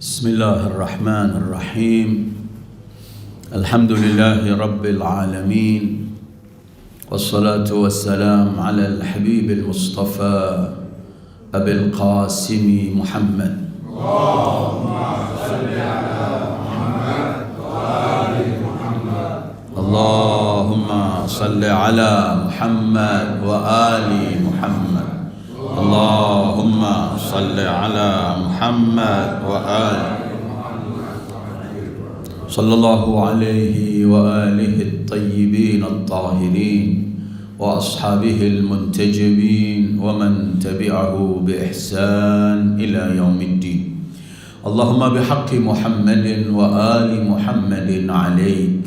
Bismillahirrahmanirrahim. Alhamdulillahi Rabbil Alamin. Wassalatu wassalam ala al-habib al-mustafa Abil Qasimi Muhammad. Allahumma salli ala Muhammad wa ali Muhammad. Allahumma salli ala Muhammad wa ali Muhammad. Allahumma salli ala Muhammad wa ali sallallahu alaihi wa alihi at-tayyibin at-tahirin wa ashabihi al-muntajibin wa man tabi'ahu bi ihsan ila yaumiddin. Allahumma bihaqqi Muhammadin wa ali Muhammadin alaik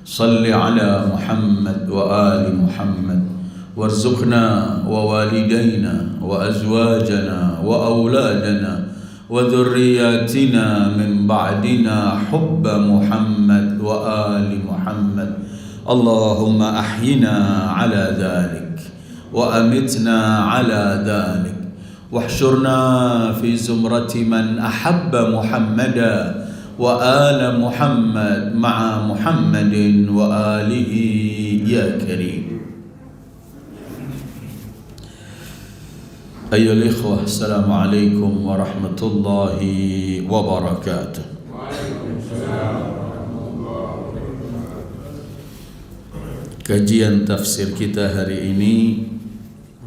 salli ala Muhammad wa ali Muhammad warzuqna wa walidayna wa azwajana wa auladana wa dhurriyyatina min ba'dina hubba Muhammad wa ali Muhammad. Allahumma ahyina ala dhalik wa amitna ala dhalik wahsyurna fi zumrati man ahabba Muhammada wa ala Muhammad ma'a Muhammadin wa alihi ya karim. Ayyuhal ikhwah, assalamualaikum warahmatullahi wabarakatuh. Kajian tafsir kita hari ini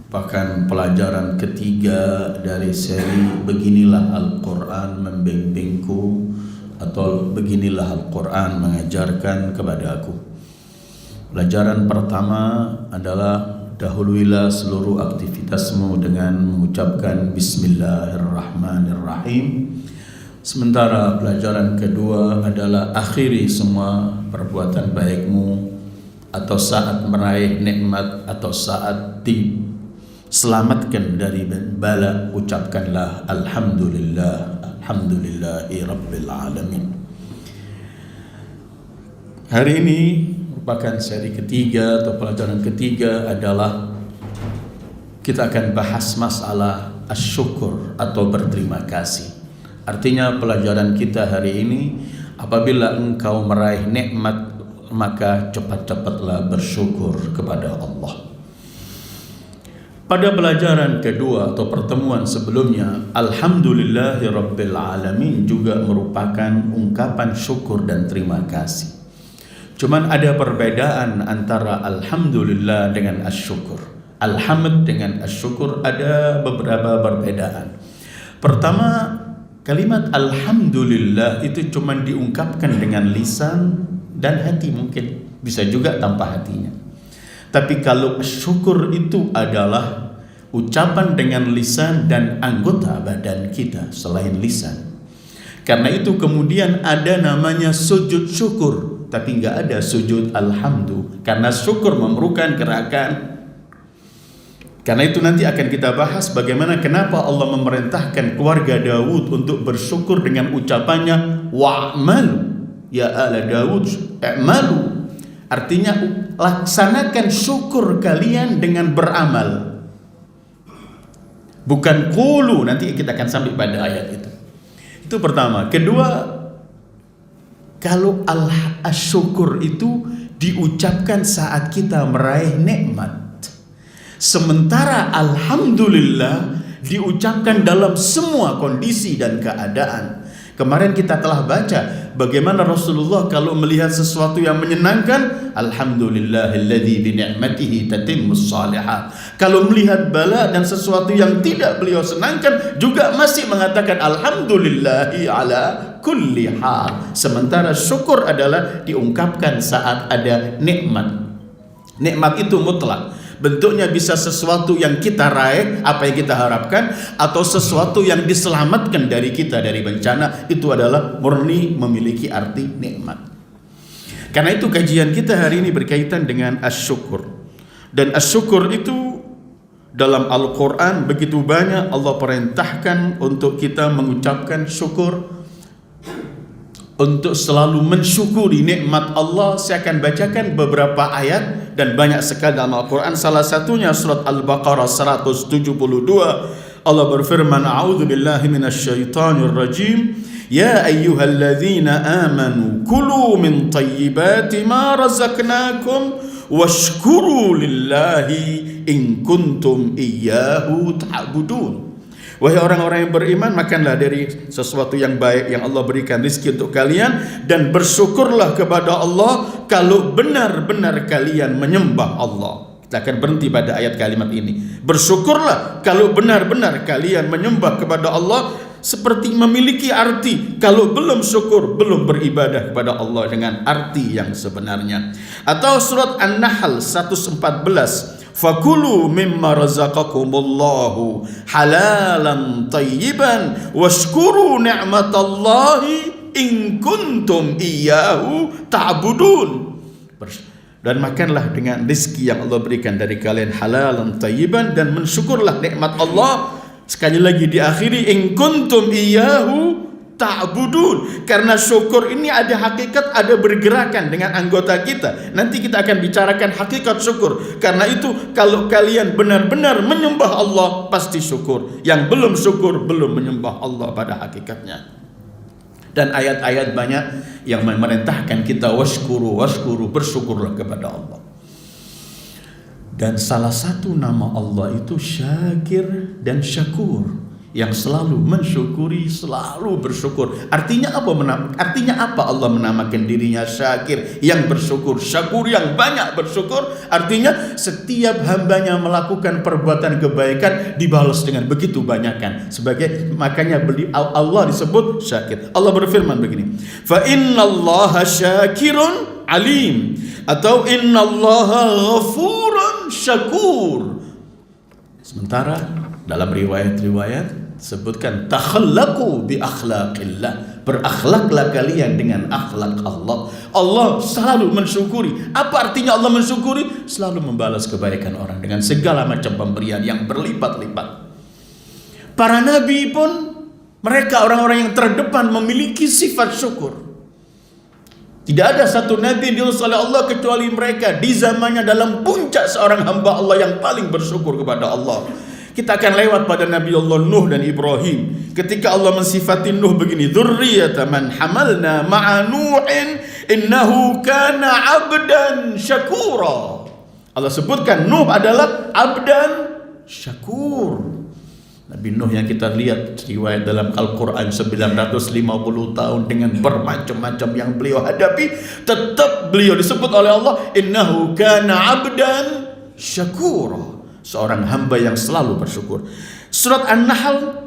merupakan pelajaran ketiga dari seri Beginilah Al-Quran Membimbingku atau Beginilah Al-Quran Mengajarkan Kepadaku. Pelajaran pertama adalah dahuluilah seluruh aktivitasmu dengan mengucapkan Bismillahirrahmanirrahim. Sementara pelajaran kedua adalah akhiri semua perbuatan baikmu atau saat meraih nikmat atau saat diselamatkan dari bala, ucapkanlah Alhamdulillah, Alhamdulillahi Rabbil Alamin. Hari ini merupakan seri ketiga atau pelajaran ketiga adalah kita akan bahas masalah asyukur atau berterima kasih. Artinya pelajaran kita hari ini, apabila engkau meraih nikmat maka cepat-cepatlah bersyukur kepada Allah. Pada pelajaran kedua atau pertemuan sebelumnya, Alhamdulillahi Rabbil Alamin juga merupakan ungkapan syukur dan terima kasih. Cuman ada perbedaan antara Alhamdulillah dengan asyukur. Alhamd dengan asyukur ada beberapa perbedaan. Pertama, kalimat Alhamdulillah itu cuman diungkapkan dengan lisan dan hati, mungkin bisa juga tanpa hatinya. Tapi kalau syukur itu adalah ucapan dengan lisan dan anggota badan kita selain lisan. Karena itu kemudian ada namanya sujud syukur, tapi enggak ada sujud alhamdulillah, karena syukur memerlukan gerakan. Karena itu nanti akan kita bahas bagaimana kenapa Allah memerintahkan keluarga Daud untuk bersyukur dengan ucapannya wa'malu ya ala Daud i'malu. Artinya laksanakan syukur kalian dengan beramal, bukan qulu. Nanti kita akan sampai pada ayat itu. Itu pertama. Kedua, kalau syukur itu diucapkan saat kita meraih nikmat, sementara alhamdulillah diucapkan dalam semua kondisi dan keadaan. Kemarin kita telah baca bagaimana Rasulullah kalau melihat sesuatu yang menyenangkan, alhamdulillahilladzi bi ni'matihi tatimmus shalihat. Kalau melihat bala dan sesuatu yang tidak beliau senangkan, juga masih mengatakan alhamdulillahi ala kulli hal. Sementara syukur adalah diungkapkan saat ada nikmat. Nikmat itu mutlak. Bentuknya bisa sesuatu yang kita raih, apa yang kita harapkan, atau sesuatu yang diselamatkan dari kita dari bencana. Itu adalah murni memiliki arti nikmat. Karena itu kajian kita hari ini berkaitan dengan asyukur. Dan asyukur itu dalam Al-Quran begitu banyak Allah perintahkan untuk kita mengucapkan syukur, untuk selalu mensyukuri nikmat Allah. Saya akan bacakan beberapa ayat dan banyak sekali dalam Al-Quran. Salah satunya surat Al-Baqarah 172. Allah berfirman, a'udzu billahi minasyaitonir rajim, Ya ayyuhalladzina amanu kulu min thayyibati ma razaqnakum washkuru lillahi in kuntum iyyahu ta'budun. Wahai orang-orang yang beriman, makanlah dari sesuatu yang baik yang Allah berikan rezeki untuk kalian, dan bersyukurlah kepada Allah kalau benar-benar kalian menyembah Allah. Kita akan berhenti pada ayat kalimat ini. Bersyukurlah kalau benar-benar kalian menyembah kepada Allah, seperti memiliki arti kalau belum syukur, belum beribadah kepada Allah dengan arti yang sebenarnya. Atau surat An-Nahl 114, fakulu mimma razaqakumullahu halalan tayyiban washkuru ni'matallahi in kuntum iyyahu ta'budun. Dan makanlah dengan rezeki yang Allah berikan dari kalian halalan tayyiban, dan mensyukurlah nikmat Allah. Sekali lagi diakhiri in kuntum iyyahu ta'budun, karena syukur ini ada hakikat, ada bergerakan dengan anggota kita. Nanti kita akan bicarakan hakikat syukur. Karena itu kalau kalian benar-benar menyembah Allah, pasti syukur. Yang belum syukur belum menyembah Allah pada hakikatnya. Dan ayat-ayat banyak yang memerintahkan kita washkuru, bersyukurlah kepada Allah. Dan salah satu nama Allah itu Syakir dan Syakur, yang selalu mensyukuri, selalu bersyukur. Artinya apa? Artinya apa Allah menamakan dirinya Syakir, yang bersyukur, Syakur yang banyak bersyukur? Artinya setiap hambanya melakukan perbuatan kebaikan dibalas dengan begitu banyakkan. Makanya Allah disebut Syakir. Allah berfirman begini, fa innallaha syakirun alim, atau innallaha ghafurun syakur. Sementara dalam riwayat-riwayat sebutkan takhallaqu bi akhlaqillah, berakhlaklah kalian dengan akhlak Allah. Allah selalu mensyukuri. Apa artinya Allah mensyukuri? Selalu membalas kebaikan orang dengan segala macam pemberian yang berlipat-lipat. Para nabi pun, mereka orang-orang yang terdepan memiliki sifat syukur. Tidak ada satu nabi yang diutus oleh Allah kecuali mereka di zamannya dalam puncak seorang hamba Allah yang paling bersyukur kepada Allah. Kita akan lewat pada Nabi Allah Nuh dan Ibrahim. Ketika Allah mensifati Nuh begini, dzurriyyata man hamalna ma'a Nuhin innahu kana 'abdan syakura. Allah sebutkan Nuh adalah abdan syakur. Nabi Nuh yang kita lihat riwayat dalam Al-Quran 950 tahun dengan bermacam-macam yang beliau hadapi, tetap beliau disebut oleh Allah innahu kana 'abdan syakura, seorang hamba yang selalu bersyukur. Surat An-Nahl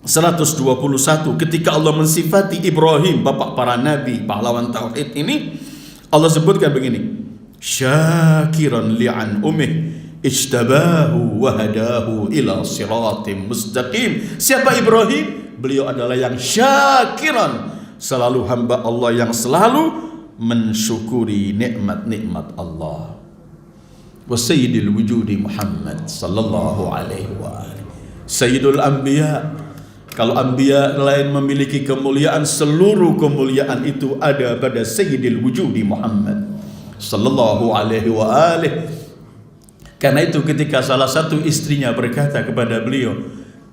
121, ketika Allah mensifati Ibrahim, bapak para nabi, pahlawan tauhid ini, Allah sebutkan begini, syakiran li'an umih ijtabahu wa hadahu ila siratim mustaqim. Siapa Ibrahim? Beliau adalah yang syakiran, selalu hamba Allah yang selalu mensyukuri nikmat-nikmat Allah. Wa sayyidil wujudi Muhammad sallallahu alaihi wa alihi, sayyidul anbiya. Kalau anbiya lain memiliki kemuliaan, seluruh kemuliaan itu ada pada sayyidil wujudi Muhammad sallallahu alaihi wa alihi. Karena itu ketika salah satu istrinya berkata kepada beliau,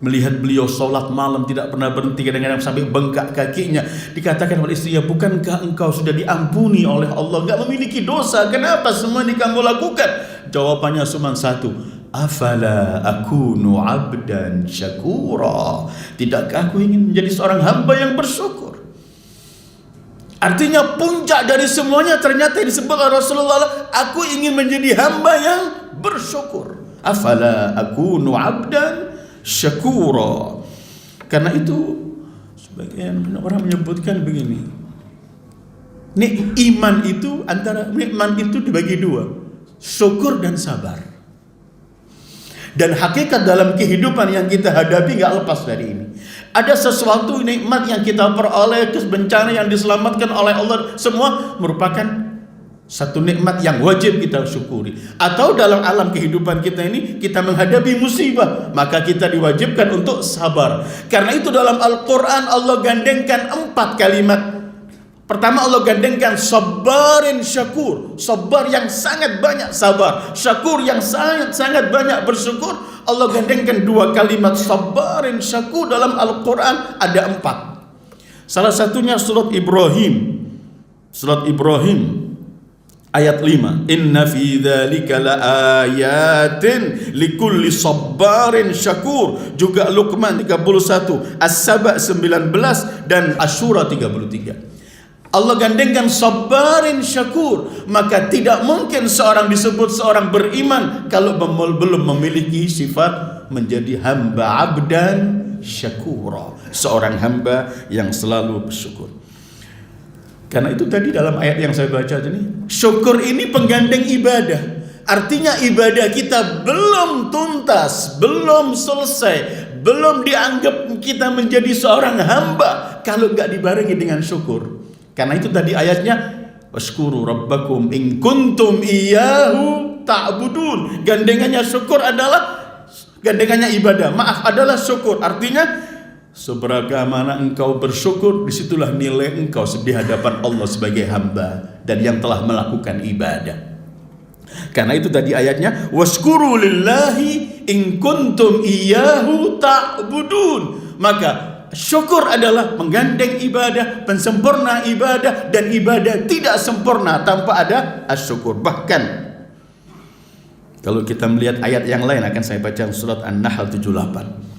melihat beliau sholat malam tidak pernah berhenti, kadang-kadang sampai bengkak kakinya, dikatakan oleh istrinya, bukankah engkau sudah diampuni oleh Allah, enggak memiliki dosa, kenapa semua ini kamu lakukan? Jawabannya cuma satu, afala akunu abdan syakura, tidakkah aku ingin menjadi seorang hamba yang bersyukur? Artinya puncak dari semuanya ternyata disebut oleh Rasulullah, aku ingin menjadi hamba yang bersyukur. Afala akunu abdan syakura. Karena itu sebagian orang menyebutkan begini, iman itu dibagi dua, syukur dan sabar. Dan hakikat dalam kehidupan yang kita hadapi gak lepas dari ini. Ada sesuatu nikmat yang kita peroleh, bencana yang diselamatkan oleh Allah, semua merupakan satu nikmat yang wajib kita syukuri. Atau dalam alam kehidupan kita ini, kita menghadapi musibah, maka kita diwajibkan untuk sabar. Karena itu dalam Al-Quran Allah gandengkan 4 kalimat. Pertama Allah gandengkan sabarin syakur, sabar yang sangat banyak sabar, syakur yang sangat banyak bersyukur. Allah gandengkan 2 kalimat sabarin syakur dalam Al-Quran ada 4. Salah satunya surat Ibrahim. Surat Ibrahim ayat 5. Inna fi dzalika laayatin likulli sabbarin syakur. Juga Luqman 31, As-Saba 19 dan Asy-Syura 33. Allah gandengkan sabarin syakur. Maka tidak mungkin seorang disebut seorang beriman kalau belum memiliki sifat menjadi hamba abdan syakura, seorang hamba yang selalu bersyukur. Karena itu tadi dalam ayat yang saya baca ini, syukur ini penggandeng ibadah. Artinya ibadah kita belum tuntas, belum selesai, belum dianggap kita menjadi seorang hamba kalau nggak dibarengi dengan syukur. Karena itu tadi ayatnya, washkuru rabbakum in kuntum iyyahu ta'budun. Gandengannya syukur adalah, gandengannya ibadah, maaf, adalah syukur. Artinya sebagaimana engkau bersyukur, disitulah nilai engkau di hadapan Allah sebagai hamba dan yang telah melakukan ibadah. Karena itu tadi ayatnya, washkuru lillahi in kuntum iyyahu ta'budun. Maka syukur adalah menggandeng ibadah, pensempurna ibadah, dan ibadah tidak sempurna tanpa ada asyukur. Bahkan kalau kita melihat ayat yang lain, akan saya baca surat An-Nahl 78.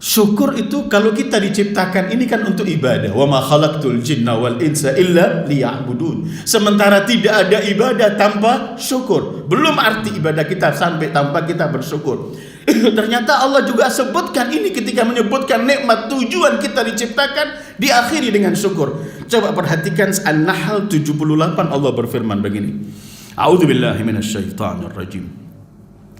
Syukur itu kalau kita diciptakan ini kan untuk ibadah. Wa ma khalaqtul jinna wal insa illa liya'budun. Sementara tidak ada ibadah tanpa syukur. Belum arti ibadah kita sampai tanpa kita bersyukur. Ternyata Allah juga sebutkan ini ketika menyebutkan nikmat tujuan kita diciptakan, diakhiri dengan syukur. Coba perhatikan An-Nahl 78, Allah berfirman begini. A'udzubillahi minasyaitonir rajim.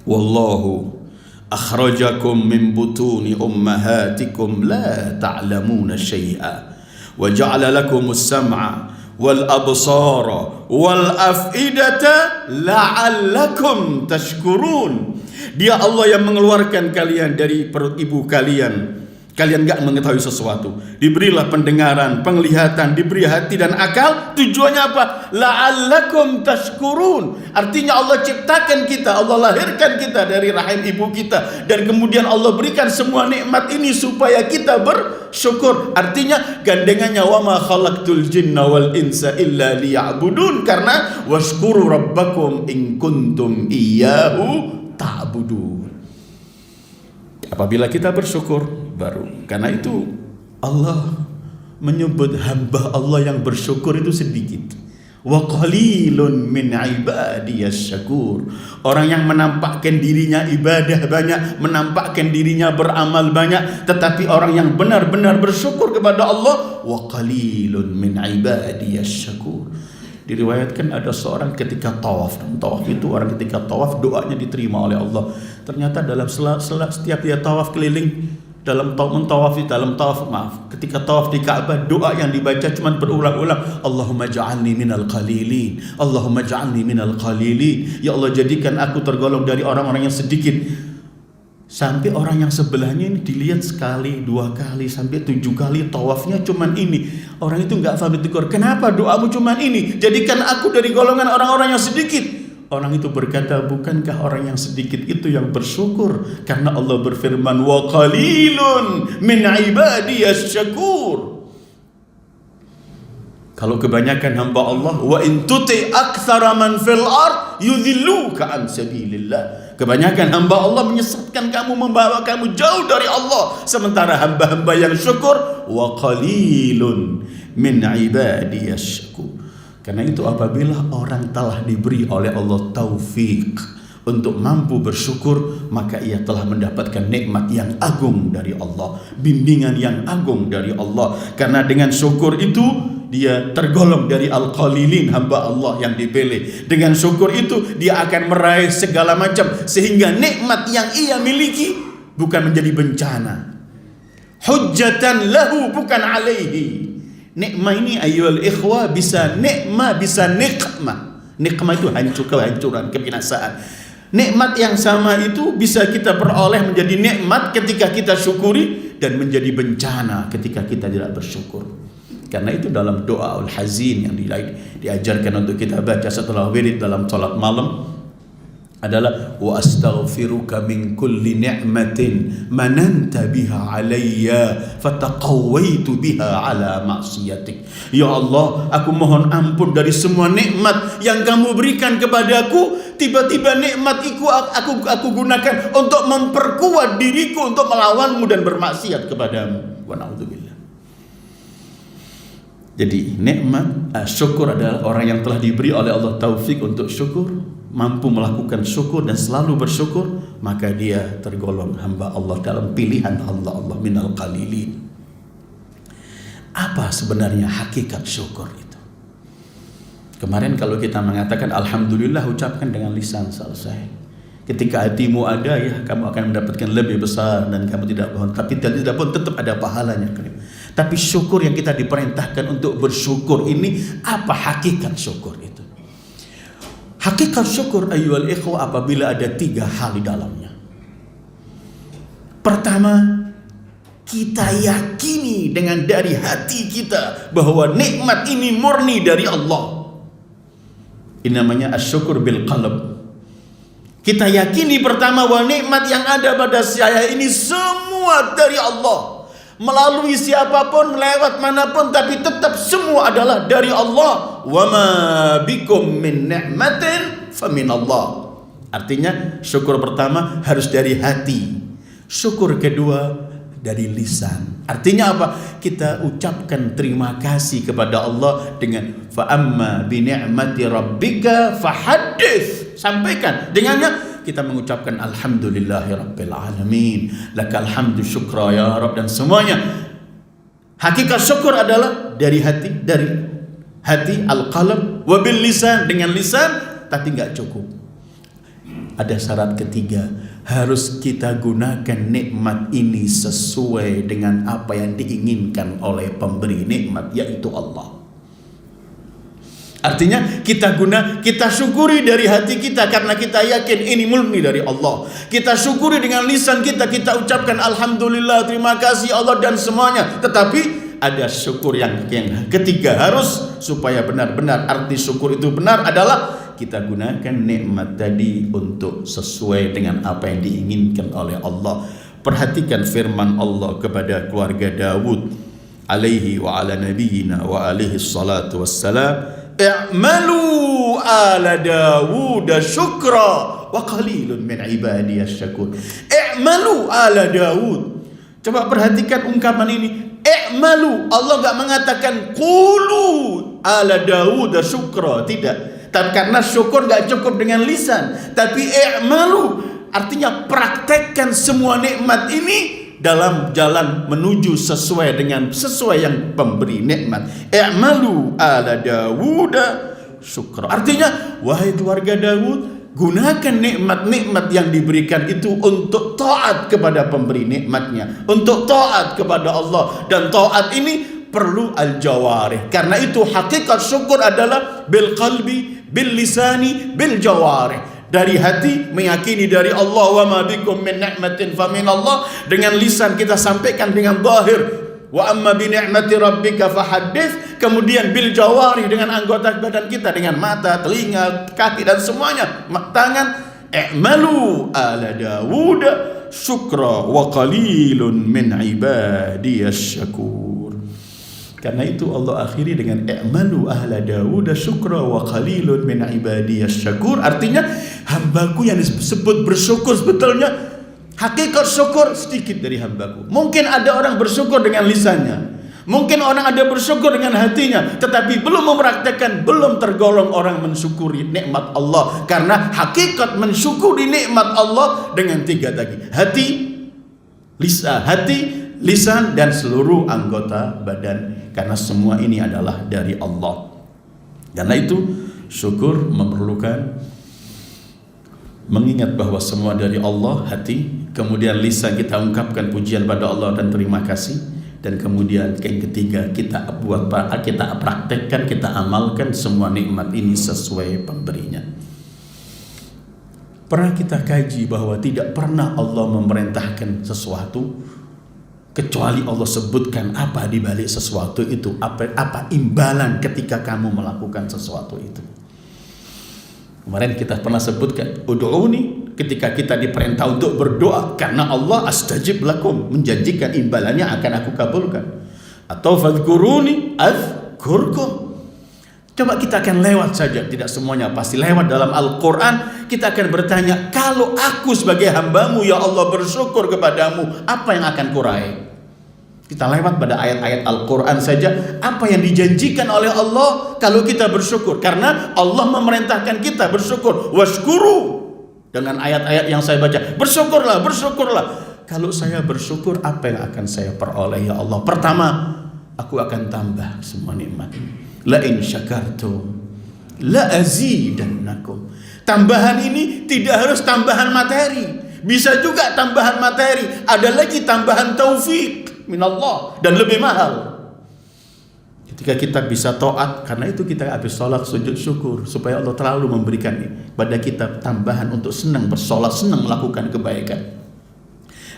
Wallahu akhrajakum min butuni ummahatikum la ta'lamuna syai'a wa ja'ala lakumus sam'a wal absara wal af'idata la'allakum tashkurun. Dia Allah yang mengeluarkan kalian dari perut ibu kalian. Kalian gak mengetahui sesuatu. Diberilah pendengaran, penglihatan, diberi hati dan akal. Tujuannya apa? La'allakum tashkurun. Artinya Allah ciptakan kita, Allah lahirkan kita dari rahim ibu kita, dan kemudian Allah berikan semua nikmat ini supaya kita bersyukur. Artinya gandengannya wa ma khalaqtul jinna wal insa illa liya'budun. Karena washkuru rabbakum in kuntum iyyahu ta'budun. Apabila kita bersyukur baru. Karena itu Allah menyebut hamba Allah yang bersyukur itu sedikit. Wa qalilun min ibadiyas syakur. Orang yang menampakkan dirinya ibadah banyak, menampakkan dirinya beramal banyak, tetapi orang yang benar-benar bersyukur kepada Allah, wa qalilun min ibadiyas syakur. Diriwayatkan ada seorang ketika tawaf, dan tawaf itu orang ketika tawaf doanya diterima oleh Allah. Ternyata dalam setiap dia tawaf keliling, dalam tawaf ketika tawaf di Ka'bah, doa yang dibaca cuma berulang-ulang, Allahumma ja'alni minal qalilin, Allahumma ja'alni minal qalilin. Ya Allah, jadikan aku tergolong dari orang-orang yang sedikit. Sampai orang yang sebelahnya ini dilihat sekali, 2 kali, sampai 7 kali tawafnya cuman ini. Orang itu nggak paham ditegur, kenapa doamu cuman ini? Jadikan aku dari golongan orang-orang yang sedikit. Orang itu berkata, bukankah orang yang sedikit itu yang bersyukur? Karena Allah berfirman, wa qalilun min ibadiyas syakur. Kalau kebanyakan hamba Allah, wa in tuti aktsara man fil ard yudhilluka an sabilillah. Kebanyakan hamba Allah menyesatkan kamu, membawa kamu jauh dari Allah. Sementara hamba-hamba yang syukur, wa qalilun min ibadiyas syakur. Karena itu apabila orang telah diberi oleh Allah taufik untuk mampu bersyukur, maka ia telah mendapatkan nikmat yang agung dari Allah, bimbingan yang agung dari Allah. Karena dengan syukur itu dia tergolong dari al-qalilin, hamba Allah yang dipilih. Dengan syukur itu dia akan meraih segala macam, sehingga nikmat yang ia miliki bukan menjadi bencana. Hujjatan lahu bukan alaihi. Nikmah ini ayyuhal ikhwah bisa nikmah, bisa nikmah. Nikmah itu hancur, kehancuran, kebinasaan. Nikmat yang sama itu bisa kita peroleh menjadi nikmat ketika kita syukuri, dan menjadi bencana ketika kita tidak bersyukur. Karena itu dalam doa al-hazin yang diajarkan untuk kita baca setelah wirid dalam salat malam, adalah wa astaghfiruka min kulli ni'matin mananta biha alayya fataqawaitu biha ala maksiatik. Ya Allah, aku mohon ampun dari semua nikmat yang kamu berikan kepadaku. Tiba-tiba nikmat itu aku gunakan untuk memperkuat diriku untuk melawanmu dan bermaksiat kepadamu. Wa na'udzubillah. Jadi nikmat syukur adalah orang yang telah diberi oleh Allah taufik untuk syukur, mampu melakukan syukur dan selalu bersyukur, maka dia tergolong hamba Allah dalam pilihan Allah minal qalilin. Apa sebenarnya hakikat syukur itu? Kemarin kalau kita mengatakan alhamdulillah, ucapkan dengan lisan selesai. Ketika hatimu ada, ya kamu akan mendapatkan lebih besar dan kamu tidak bohong, tapi tidak pun tetap ada pahalanya. Tapi syukur yang kita diperintahkan untuk bersyukur ini, apa hakikat syukur itu? Hakikat syukur ayyuhal ikhwah apabila ada 3 hal di dalamnya. Pertama, kita yakini dengan dari hati kita bahwa nikmat ini murni dari Allah. Ini namanya asyukur bil qalb. Kita yakini pertama bahwa nikmat yang ada pada saya ini semua dari Allah. Melalui siapapun, lewat manapun, tapi tetap semua adalah dari Allah. Wa ma bikum min ni'matin fa min Allah. Artinya syukur pertama harus dari hati. Syukur kedua dari lisan. Artinya apa? Kita ucapkan terima kasih kepada Allah dengan fa amma bi ni'mati rabbika fahaddits. Sampaikan dengannya kita mengucapkan alhamdulillahirabbil alamin, lakal hamdu syukra ya Rabb, dan semuanya. Hakikat syukur adalah dari hati al-qalb, wa bil lisan, dengan lisan, tapi enggak cukup. Ada syarat ketiga, harus kita gunakan nikmat ini sesuai dengan apa yang diinginkan oleh pemberi nikmat, yaitu Allah. Artinya kita syukuri dari hati kita karena kita yakin ini murni dari Allah. Kita syukuri dengan lisan kita ucapkan alhamdulillah, terima kasih Allah dan semuanya. Tetapi ada syukur yang ketiga, harus supaya benar-benar arti syukur itu benar adalah kita gunakan nikmat tadi untuk sesuai dengan apa yang diinginkan oleh Allah. Perhatikan firman Allah kepada keluarga Daud alaihi wa ala nabiyyina wa alaihi salatu wassalam, i'malu ala Dawud syukra wa qalilun min ibadiyasy syakur. I'malu ala Dawud. Coba perhatikan ungkapan ini. I'malu. Allah enggak mengatakan qulu ala Dawud syukra, tidak. Tapi karena syukur enggak cukup dengan lisan, tapi i'malu artinya praktekkan semua nikmat ini dalam jalan menuju sesuai yang pemberi nikmat. I'malu ala Dawud syukra. Artinya, wahai keluarga Daud, gunakan nikmat-nikmat yang diberikan itu untuk taat kepada pemberi nikmatnya, untuk taat kepada Allah. Dan taat ini perlu al-jawarih. Karena itu hakikat syukur adalah bil qalbi, bil lisani, bil jawarih. Dari hati meyakini dari Allah, wa ma bikum min ni'matin fa min Allah. Dengan lisan kita sampaikan dengan zahir, wa amma bi ni'mati rabbika fahaddits. Kemudian bil jawari, dengan anggota badan kita, dengan mata, telinga, kaki dan semuanya, tangan. I'malu ala Dawud syukra wa qalilun min ibadiyasy syakur. Karena itu Allah akhiri dengan i'malu ahla Dawud syukra wa qalilun min ibadiyasy syakur. Artinya hambaku yang disebut bersyukur sebetulnya hakikat syukur sedikit dari hambaku. Mungkin ada orang bersyukur dengan lisannya, mungkin orang ada bersyukur dengan hatinya, tetapi belum mempraktekkan, belum tergolong orang mensyukuri nikmat Allah. Karena hakikat mensyukuri nikmat Allah dengan 3 tadi: hati, lisan dan seluruh anggota badan. Karena semua ini adalah dari Allah. Karena itu syukur memerlukan mengingat bahwa semua dari Allah, hati, kemudian lisan kita ungkapkan pujian pada Allah dan terima kasih, dan kemudian yang ketiga kita praktekkan, kita amalkan semua nikmat ini sesuai pemberinya. Pernah kita kaji bahwa tidak pernah Allah memerintahkan sesuatu kecuali Allah sebutkan apa di balik sesuatu itu, apa imbalan ketika kamu melakukan sesuatu itu. Kemarin kita pernah sebutkan, ud'uni, ketika kita diperintah untuk berdoa, karena Allah astajib lakum, menjanjikan imbalannya akan aku kabulkan. Atau fadhkuruni adzkurkum. Coba kita akan lewat saja, tidak semuanya pasti lewat dalam Al-Quran. Kita akan bertanya, kalau aku sebagai hambamu ya Allah bersyukur kepadamu, apa yang akan kurai? Kita lewat pada ayat-ayat Al-Quran saja, apa yang dijanjikan oleh Allah kalau kita bersyukur. Karena Allah memerintahkan kita bersyukur. Washkuru, dengan ayat-ayat yang saya baca, bersyukurlah, bersyukurlah. Kalau saya bersyukur, apa yang akan saya peroleh ya Allah? Pertama, aku akan tambah semua nikmat. La in syakartum la azidannakum. Tambahan ini tidak harus tambahan materi, bisa juga tambahan materi, ada lagi tambahan taufik minallah dan lebih mahal. Ketika kita bisa taat, karena itu kita habis sholat sujud syukur, supaya Allah terlalu memberikan pada kita tambahan untuk senang bersolat, senang melakukan kebaikan.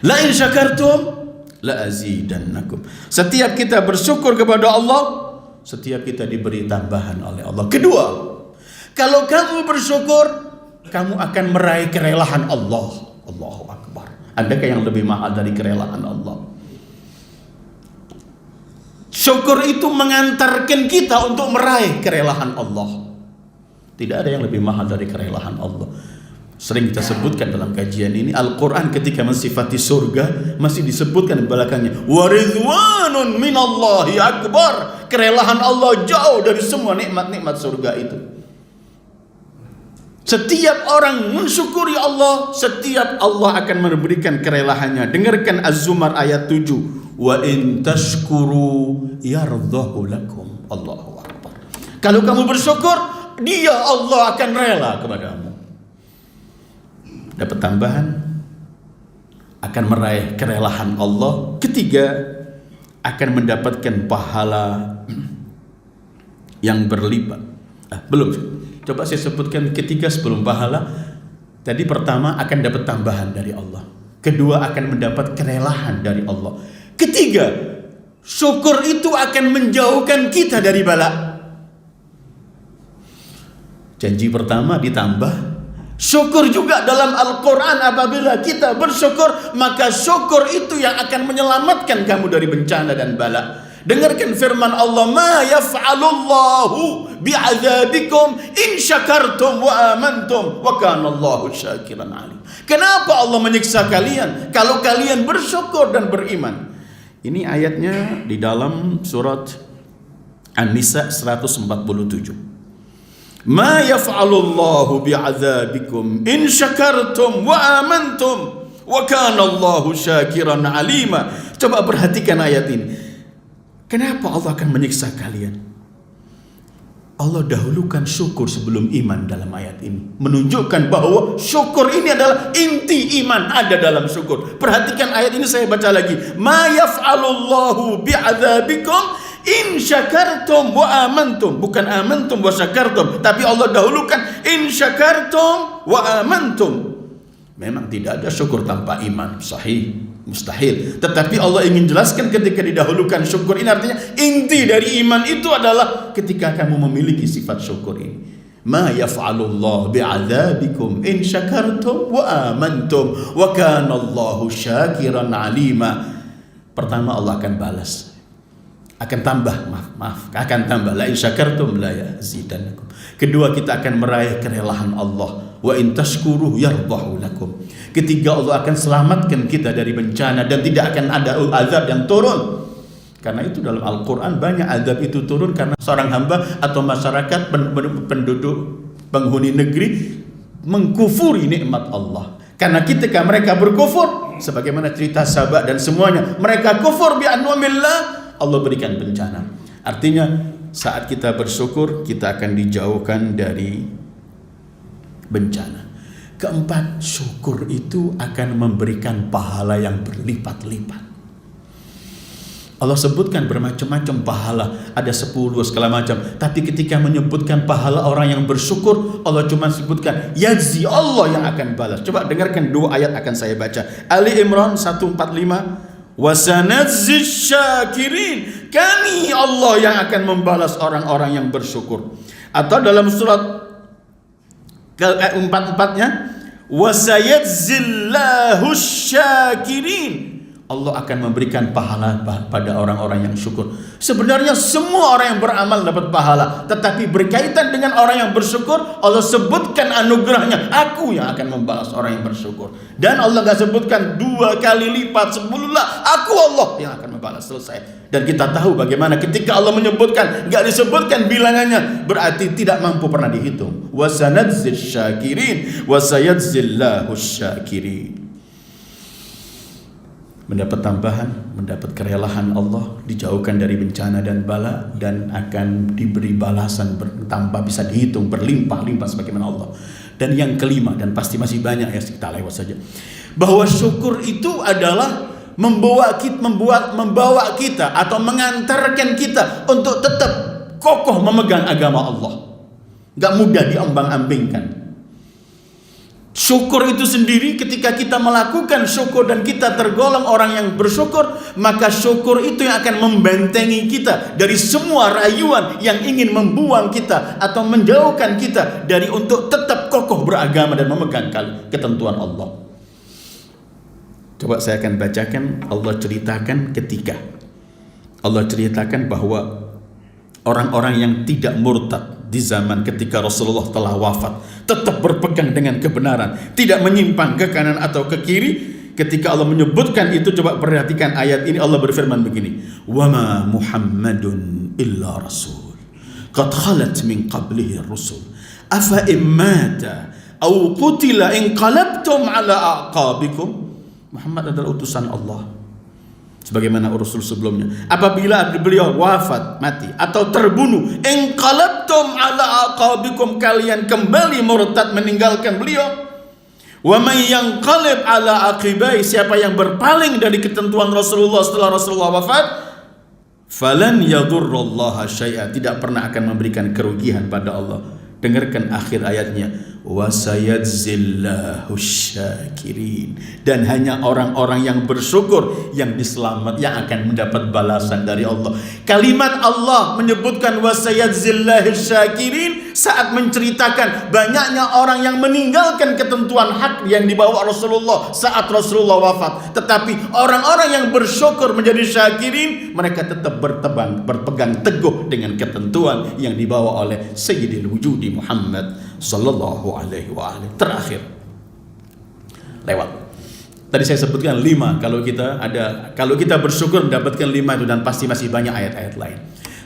La in syakartum la azidannakum. Setiap kita bersyukur kepada Allah, setiap kita diberi tambahan oleh Allah. Kedua, kalau kamu bersyukur, kamu akan meraih kerelaan Allah. Allahu Akbar. Adakah yang lebih mahal dari kerelaan Allah? Syukur itu mengantarkan kita untuk meraih kerelaan Allah. Tidak ada yang lebih mahal dari kerelaan Allah. Sering kita sebutkan dalam kajian ini, Al-Quran ketika mensifati surga masih disebutkan di belakangnya, waridwanun minallahi akbar. Kerelaan Allah jauh dari semua nikmat-nikmat surga itu. Setiap orang mensyukuri Allah, setiap Allah akan memberikan kerelaannya. Dengarkan Az-Zumar ayat 7, wa in tashkuru yardhahu lakum. Allahu Akbar. Kalau kamu bersyukur, dia Allah akan rela kepadamu. Dapat tambahan, akan meraih kerelaan Allah. Ketiga, akan mendapatkan pahala yang berlipat. Belum, coba saya sebutkan ketiga sebelum pahala. Tadi pertama akan dapat tambahan dari Allah, kedua akan mendapat kerelaan dari Allah, ketiga syukur itu akan menjauhkan kita dari bala. Janji pertama ditambah. Syukur juga dalam Al-Quran, apabila kita bersyukur, maka syukur itu yang akan menyelamatkan kamu dari bencana dan bala. Dengarkan firman Allah, ma yaf'alullahu bi'adzabikum in syakartum wa amantum wa kana Allahu syakiran alim. Kenapa Allah menyiksa kalian kalau kalian bersyukur dan beriman? Ini ayatnya di dalam surat An-Nisa 147. Ma yaf'alullahu bi'adzabikum in syakartum wa amantum wa kana Allahu syakiran alima. Coba perhatikan ayat ini. Kenapa Allah akan menyiksa kalian? Allah dahulukan syukur sebelum iman dalam ayat ini, menunjukkan bahwa syukur ini adalah inti iman, ada dalam syukur. Perhatikan ayat ini, saya baca lagi. Ma yaf'alullahu bi'adzabikum in syakartum wa amantum. Bukan amantum wa syakartum, tapi Allah dahulukan in syakartum wa amantum. Memang tidak ada syukur tanpa iman, sahih, mustahil. Tetapi Allah ingin jelaskan ketika didahulukan syukur ini, artinya inti dari iman itu adalah ketika kamu memiliki sifat syukur ini. Ma yaf'alullah bi'adzabikum in syakartum wa amantum wa kana Allahu syakiran alima. Pertama, Allah akan balas, akan tambah, akan tambah. La in syakartum la yazidannakum. Kedua, kita akan meraih kerelaan Allah. Wa in tashkuruhu yardahu lakum. Ketiga, Allah akan selamatkan kita dari bencana dan tidak akan ada azab yang turun. Karena itu dalam Al-Quran banyak azab itu turun karena seorang hamba atau masyarakat penduduk penghuni negeri mengkufuri nikmat Allah. Karena ketika mereka berkufur, sebagaimana cerita Sabah dan semuanya, mereka kufur bi anwamillah, Allah berikan bencana. Artinya saat kita bersyukur, kita akan dijauhkan dari bencana. Keempat, syukur itu akan memberikan pahala yang berlipat-lipat. Allah sebutkan bermacam-macam pahala, ada 10 segala macam. Tapi ketika menyebutkan pahala orang yang bersyukur, Allah cuma sebutkan yajzi, Allah yang akan balas. Coba dengarkan 2 ayat akan saya baca. Ali Imran 145. Wasanazziz syakirin, kami Allah yang akan membalas orang-orang yang bersyukur. Atau dalam surat Empat-empatnya, wasayadzillahu syakirin. Allah akan memberikan pahala pada orang-orang yang syukur. Sebenarnya semua orang yang beramal dapat pahala, tetapi berkaitan dengan orang yang bersyukur, Allah sebutkan anugerahnya, aku yang akan membalas orang yang bersyukur. Dan Allah gak sebutkan 2 kali lipat, 10 lah, aku Allah yang akan membalas, selesai. Dan kita tahu bagaimana ketika Allah menyebutkan, gak disebutkan bilangannya, berarti tidak mampu pernah dihitung. Wasanadzil syakirin, wasayadzillahu syakirin. Mendapat tambahan, mendapat kerelaan Allah, dijauhkan dari bencana dan bala, dan akan diberi balasan bertambah, bisa dihitung berlimpah-limpah sebagaimana Allah. Dan yang kelima, dan pasti masih banyak ya, kita lewat saja, bahwa syukur itu adalah membawa kita atau mengantarkan kita untuk tetap kokoh memegang agama Allah. Gak mudah diombang-ambingkan. Syukur itu sendiri, ketika kita melakukan syukur dan kita tergolong orang yang bersyukur, maka syukur itu yang akan membentengi kita dari semua rayuan yang ingin membuang kita atau menjauhkan kita dari untuk tetap kokoh beragama dan memegang ketentuan Allah. Coba saya akan bacakan. Allah ceritakan ketika Allah ceritakan bahwa orang-orang yang tidak murtad di zaman ketika Rasulullah telah wafat, tetap berpegang dengan kebenaran, tidak menyimpang ke kanan atau ke kiri. Ketika Allah menyebutkan itu, coba perhatikan ayat ini. Allah berfirman begini, "Wama Muhammadun illa rasul qad khalat min qablihi rusul afa immata aw qutila inqalabtum ala aqabikum." Muhammad adalah utusan Allah sebagaimana Rasul sebelumnya. Apabila beliau wafat, mati atau terbunuh, inqalabtum ala aqabikum, kalian kembali murtad meninggalkan beliau. Wa may yanqalib ala aqibai, siapa yang berpaling dari ketentuan Rasulullah setelah Rasulullah wafat, falan yadurrallaha syai'a, tidak pernah akan memberikan kerugian pada Allah. Dengarkan akhir ayatnya, wasayadzillahu syakirin, dan hanya orang-orang yang bersyukur yang diselamat yang akan mendapat balasan dari Allah. Kalimat Allah menyebutkan wasayadzillahu syakirin saat menceritakan banyaknya orang yang meninggalkan ketentuan hak yang dibawa Rasulullah saat Rasulullah wafat. Tetapi orang-orang yang bersyukur menjadi syakirin, mereka tetap berpegang teguh dengan ketentuan yang dibawa oleh Sayyidil Wujudi Muhammad sallallahu alaihi wa alihi. Terakhir, lewat tadi saya sebutkan 5. Kalau kita bersyukur mendapatkan 5 itu, dan pasti masih banyak ayat-ayat lain.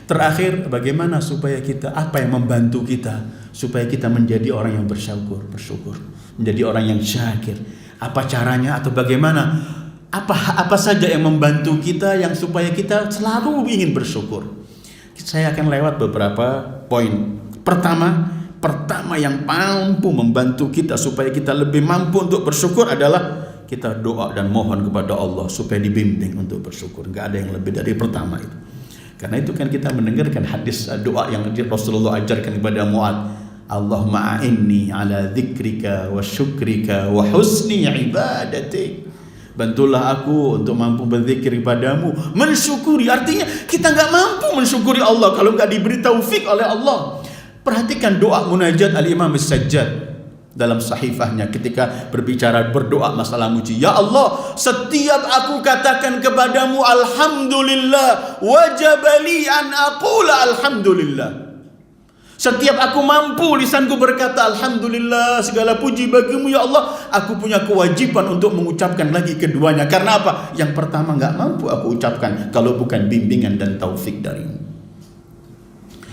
Terakhir, bagaimana supaya kita, apa yang membantu kita supaya kita menjadi orang yang bersyukur, menjadi orang yang syakir? Apa caranya atau bagaimana? Apa saja yang membantu kita yang supaya kita selalu ingin bersyukur? Saya akan lewat beberapa poin. Pertama yang mampu membantu kita supaya kita lebih mampu untuk bersyukur adalah kita doa dan mohon kepada Allah supaya dibimbing untuk bersyukur. Gak ada yang lebih dari pertama itu. Karena itu kan kita mendengarkan hadis doa yang Rasulullah ajarkan kepada Mu'ad. Allahumma a'inni ala dzikrika wa syukrika wa husni ibadatik. Bantulah aku untuk mampu berzikir kepadamu, mensyukuri. Artinya kita gak mampu mensyukuri Allah kalau gak diberi taufik oleh Allah. Perhatikan doa munajat Al-Imam As-Sajjad dalam sahifahnya ketika berdoa masalah muji. Ya Allah, setiap aku katakan kepadamu alhamdulillah, wajabali an aqula alhamdulillah. Setiap aku mampu lisanku berkata alhamdulillah, segala puji bagimu ya Allah, aku punya kewajiban untuk mengucapkan lagi keduanya. Karena apa? Yang pertama gak mampu aku ucapkan kalau bukan bimbingan dan taufik darimu.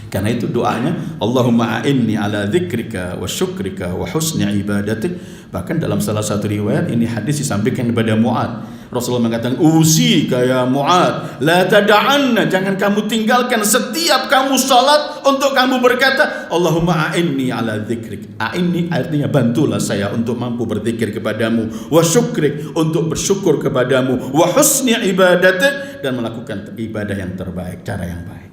Karena itu doanya, Allahumma a'inni ala dzikrika wa syukrika wa husni ibadatik. Bahkan dalam salah satu riwayat ini hadis disampaikan kepada Mu'ad. Rasulullah mengatakan, usika ya Mu'ad, la tada'anna, jangan kamu tinggalkan setiap kamu salat untuk kamu berkata Allahumma a'inni ala dzikrik. A'inni artinya bantulah saya untuk mampu berzikir kepadamu, wa syukrik, untuk bersyukur kepadamu, wa husni ibadatik, dan melakukan ibadah yang terbaik, cara yang baik.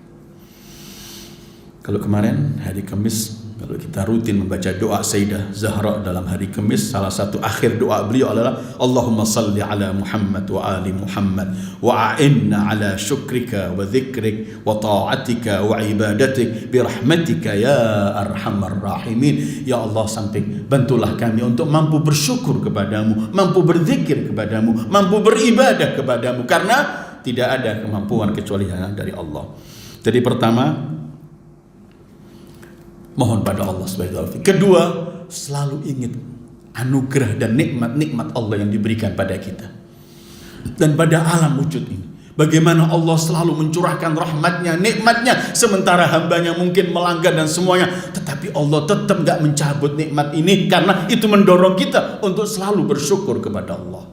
Kalau kemarin hari Kamis Kalau kita rutin membaca doa Sayyidah Zahra dalam hari Kamis, salah satu akhir doa beliau adalah Allahumma salli ala Muhammad wa ali Muhammad wa a'inna ala syukrika wa dzikrik wa ta'atika wa ibadatik bi rahmatika ya arhamar rahimin. Ya Allah, sampai bantulah kami untuk mampu bersyukur kepadamu, mampu berzikir kepadamu, mampu beribadah kepadamu, karena tidak ada kemampuan kecuali hanya dari Allah. Jadi pertama, mohon pada Allah subhanahu wa ta'ala. Kedua, selalu ingat anugerah dan nikmat-nikmat Allah yang diberikan pada kita dan pada alam wujud ini. Bagaimana Allah selalu mencurahkan rahmatnya, nikmatnya, sementara hambanya mungkin melanggar dan semuanya, tetapi Allah tetap gak mencabut nikmat ini, karena itu mendorong kita untuk selalu bersyukur kepada Allah.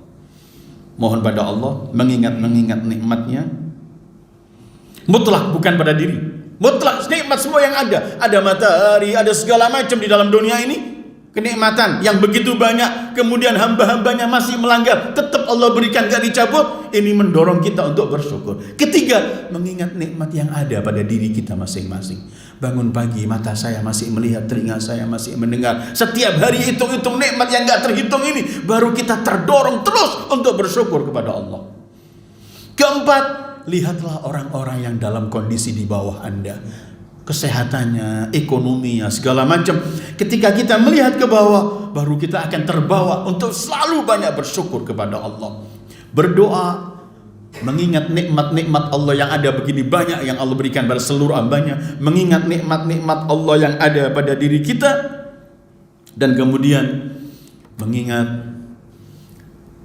Mohon pada Allah mengingat nikmatnya mutlak, bukan pada diri. Mutlak nikmat semua yang ada matahari, ada segala macam di dalam dunia ini, kenikmatan yang begitu banyak, kemudian hamba-hambanya masih melanggar, tetap Allah berikan, gak dicabut. Ini mendorong kita untuk bersyukur. Ketiga, mengingat nikmat yang ada pada diri kita masing-masing. Bangun pagi, mata saya masih melihat, telinga saya masih mendengar. Setiap hari hitung-hitung nikmat yang gak terhitung ini, baru kita terdorong terus untuk bersyukur kepada Allah. Keempat, lihatlah orang-orang yang dalam kondisi di bawah Anda, kesehatannya, ekonominya, segala macam. Ketika kita melihat ke bawah, baru kita akan terbawa untuk selalu banyak bersyukur kepada Allah. Berdoa, mengingat nikmat-nikmat Allah yang ada begini banyak yang Allah berikan pada seluruh hambanya, mengingat nikmat-nikmat Allah yang ada pada diri kita, dan kemudian mengingat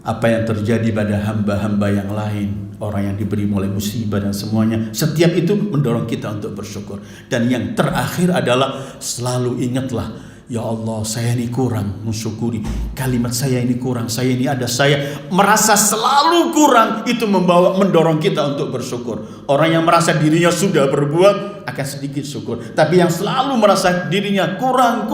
apa yang terjadi pada hamba-hamba yang lain, orang yang diberi mulai musibah dan semuanya. Setiap itu mendorong kita untuk bersyukur. Dan yang terakhir adalah selalu ingatlah, ya Allah, saya ini kurang mensyukuri, kalimat saya ini kurang, saya ini ada, saya merasa selalu kurang. Itu mendorong kita untuk bersyukur. Orang yang merasa dirinya sudah berbuat akan sedikit syukur, tapi yang selalu merasa dirinya kurang,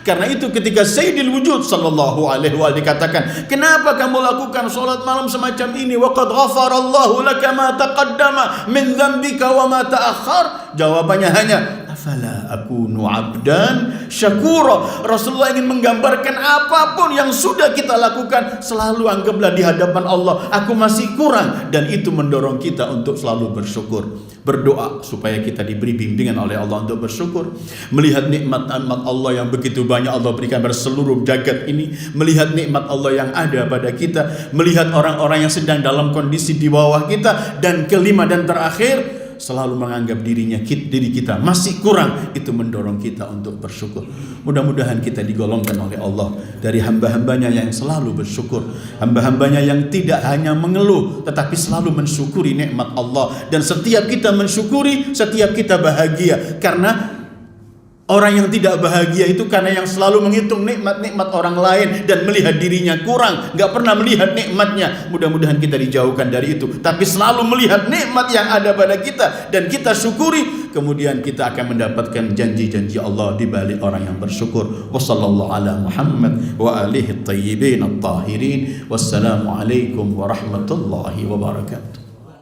karena itu ketika Sayyidil Wujud sallallahu alaihi wasallam dikatakan, kenapa kamu lakukan sholat malam semacam ini, wa qad ghafarallahu laka ma taqaddama min dzambika wa ma ta'akhkhar? Jawabannya hanya, afala akunu abdan syakura. Rasulullah ingin menggambarkan apapun yang sudah kita lakukan, selalu anggaplah di hadapan Allah, aku masih kurang, dan itu mendorong kita untuk selalu bersyukur. Berdoa supaya kita diberi bimbingan oleh Allah untuk bersyukur. Melihat nikmat-nikmat Allah yang begitu banyak Allah berikan pada seluruh jagat ini, melihat nikmat Allah yang ada pada kita, melihat orang-orang yang sedang dalam kondisi di bawah kita, dan kelima dan terakhir, selalu menganggap diri kita masih kurang. Itu mendorong kita untuk bersyukur. Mudah-mudahan kita digolongkan oleh Allah dari hamba-hambanya yang selalu bersyukur, hamba-hambanya yang tidak hanya mengeluh tetapi selalu mensyukuri nikmat Allah. Dan setiap kita mensyukuri, setiap kita bahagia, karena orang yang tidak bahagia itu karena yang selalu menghitung nikmat-nikmat orang lain dan melihat dirinya kurang, gak pernah melihat nikmatnya. Mudah-mudahan kita dijauhkan dari itu, tapi selalu melihat nikmat yang ada pada kita dan kita syukuri. Kemudian kita akan mendapatkan janji-janji Allah di balik orang yang bersyukur. Wassallallahu ala Muhammad wa alihi at-tayyibin at-tahirin. Wassalamu alaikum warahmatullahi wabarakatuh.